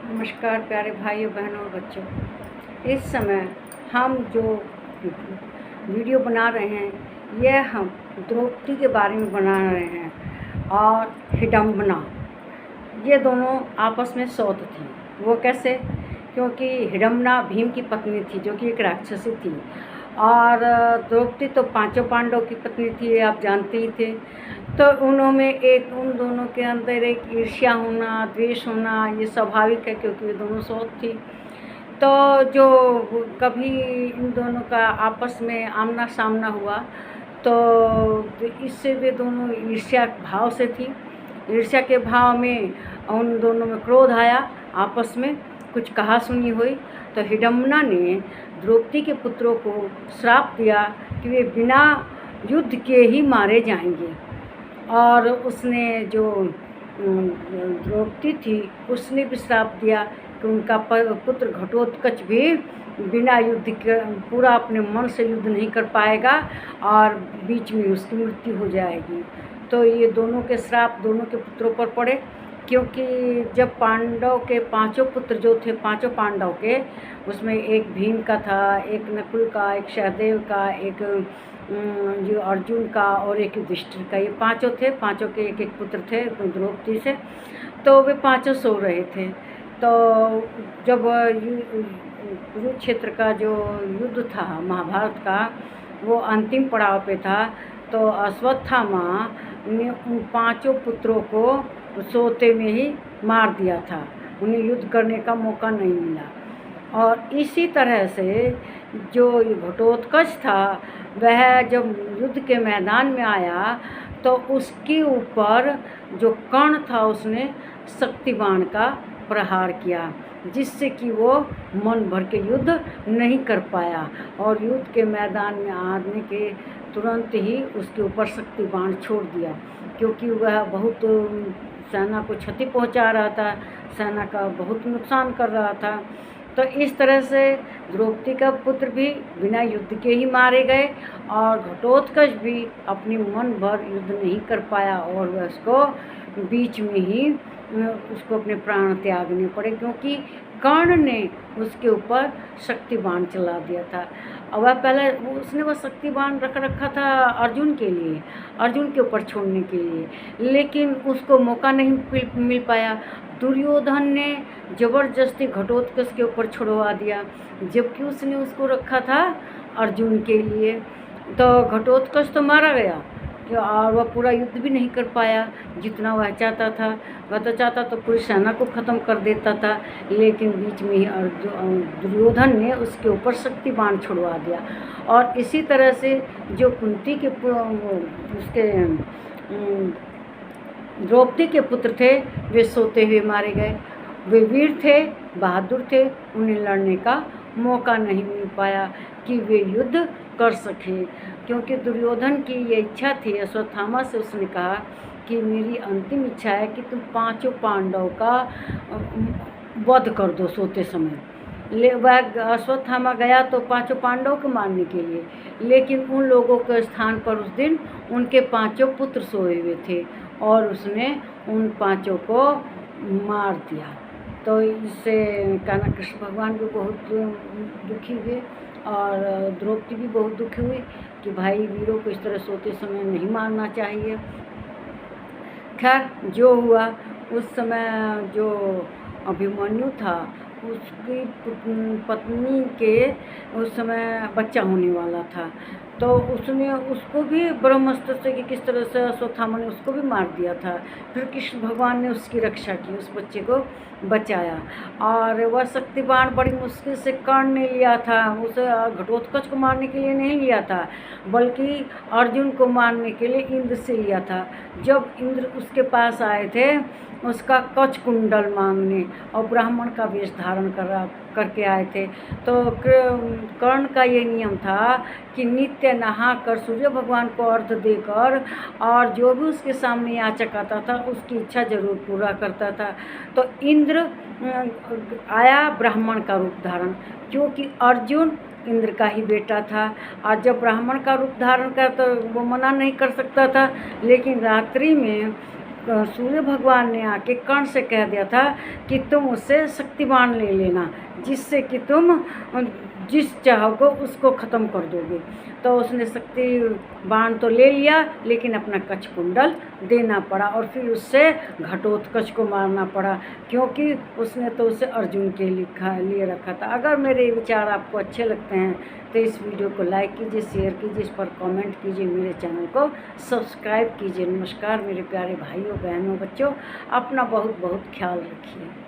नमस्कार प्यारे भाइयों बहनों और बच्चों। इस समय हम जो वीडियो बना रहे हैं यह हम द्रौपदी के बारे में बना रहे हैं और हिडम्बना। ये दोनों आपस में सौत थी। वो कैसे? क्योंकि हिडम्बना भीम की पत्नी थी जो कि एक राक्षसी थी और द्रौपदी तो पांचों पांडव की पत्नी थी, आप जानते ही थे। तो उन दोनों के अंदर एक ईर्ष्या होना, द्वेष होना ये स्वाभाविक है क्योंकि वे दोनों सौत थी। तो जो कभी इन दोनों का आपस में आमना सामना हुआ तो इससे वे दोनों ईर्ष्या भाव से थी। ईर्ष्या के भाव में उन दोनों में क्रोध आया, आपस में कुछ कहा सुनी हुई। तो हिडम्बना ने द्रौपदी के पुत्रों को श्राप दिया कि वे बिना युद्ध के ही मारे जाएंगे। और उसने जो द्रौपदी थी उसने भी श्राप दिया कि उनका पुत्र घटोत्कच भी बिना युद्ध के पूरा अपने मन से युद्ध नहीं कर पाएगा और बीच में उसकी मृत्यु हो जाएगी। तो ये दोनों के श्राप दोनों के पुत्रों पर पड़े, क्योंकि जब पांडव के पांचों पुत्र जो थे, पांचों पांडव के, उसमें एक भीम का था, एक नकुल का, एक सहदेव का, एक जो अर्जुन का और एक युधिष्ठिर का। ये पांचों थे, पांचों के एक एक पुत्र थे द्रौपदी से। तो वे पांचों सो रहे थे। तो जब कुरुक्षेत्र का जो युद्ध था महाभारत का, वो अंतिम पड़ाव पे था, तो अश्वत्थामा ने उन पांचों पुत्रों को सोते में ही मार दिया था। उन्हें युद्ध करने का मौका नहीं मिला। और इसी तरह से जो घटोत्कच था वह जब युद्ध के मैदान में आया तो उसके ऊपर जो कर्ण था उसने शक्तिबाण का प्रहार किया, जिससे कि वो मन भर के युद्ध नहीं कर पाया। और युद्ध के मैदान में आने के तुरंत ही उसके ऊपर शक्तिबाण छोड़ दिया, क्योंकि वह बहुत सेना को क्षति पहुंचा रहा था, सेना का बहुत नुकसान कर रहा था। तो इस तरह से द्रौपदी का पुत्र भी बिना युद्ध के ही मारे गए और घटोत्कच भी अपनी मन भर युद्ध नहीं कर पाया और वह उसको बीच में ही उसको अपने प्राण त्यागने पड़े, क्योंकि कर्ण ने उसके ऊपर शक्तिबाण चला दिया था। और वह पहले उसने वह शक्तिबाण रख रखा था अर्जुन के लिए, अर्जुन के ऊपर छोड़ने के लिए, लेकिन उसको मौका नहीं मिल पाया। दुर्योधन ने ज़बरदस्ती घटोत्कच के ऊपर छुड़वा दिया, जबकि उसने उसको रखा था अर्जुन के लिए। तो घटोत्कच तो मारा गया और वह पूरा युद्ध भी नहीं कर पाया जितना वह चाहता था। वह तो चाहता तो पूरी सेना को ख़त्म कर देता था, लेकिन बीच में ही दुर्योधन ने उसके ऊपर शक्तिबाण छुड़वा दिया। और इसी तरह से जो कुंती के उसके द्रौपदी के पुत्र थे वे सोते हुए मारे गए। वे वीर थे, बहादुर थे, उन्हें लड़ने का मौका नहीं मिल पाया कि वे युद्ध कर सके, क्योंकि दुर्योधन की ये इच्छा थी। अश्वत्थामा से उसने कहा कि मेरी अंतिम इच्छा है कि तुम पांचों पांडव का वध कर दो सोते समय। वह अश्वत्थामा गया तो पांचों पांडव को मारने के लिए, लेकिन उन लोगों के स्थान पर उस दिन उनके पांचों पुत्र सोए हुए थे और उसने उन पांचों को मार दिया। तो इससे कहना कृष्ण भगवान भी बहुत दुखी हुए और द्रौपदी भी बहुत दुखी हुई कि भाई वीरों को इस तरह सोते समय नहीं मारना चाहिए। खैर जो हुआ, उस समय जो अभिमन्यु था उसकी पत्नी के उस समय बच्चा होने वाला था, तो उसने उसको भी ब्रह्मास्त्र से कि किस तरह से अश्वत्थामा ने उसको भी मार दिया था। फिर कृष्ण भगवान ने उसकी रक्षा की, उस बच्चे को बचाया। और वह शक्तिबाण बड़ी मुश्किल से कर्ण ने लिया था, उसे घटोत्कच को मारने के लिए नहीं लिया था, बल्कि अर्जुन को मारने के लिए इंद्र से लिया था। जब इंद्र उसके पास आए थे उसका कवच कुंडल मांगने और ब्राह्मण का वेश धारण करके आए थे, तो कर्ण का ये नियम था कि नित्य नहाकर सूर्य भगवान को अर्घ्य देकर और जो भी उसके सामने याचक आता था उसकी इच्छा जरूर पूरा करता था। तो इंद्र आया ब्राह्मण का रूप धारण, क्योंकि अर्जुन इंद्र का ही बेटा था और जब ब्राह्मण का रूप धारण कर तो वो मना नहीं कर सकता था। लेकिन रात्रि में सूर्य भगवान ने आके कर्ण से कह दिया था कि तुम उससे शक्तिवान ले लेना, जिससे कि तुम जिस चाहोगे उसको ख़त्म कर दोगे। तो उसने शक्ति बाण तो ले लिया, लेकिन अपना कच्छ कुंडल देना पड़ा और फिर उससे घटोत्कच को मारना पड़ा, क्योंकि उसने तो उसे अर्जुन के लिए रखा था। अगर मेरे विचार आपको अच्छे लगते हैं तो इस वीडियो को लाइक कीजिए, शेयर कीजिए, इस पर कमेंट कीजिए, मेरे चैनल को सब्सक्राइब कीजिए। नमस्कार मेरे प्यारे भाइयों बहनों बच्चों, अपना बहुत बहुत ख्याल रखिए।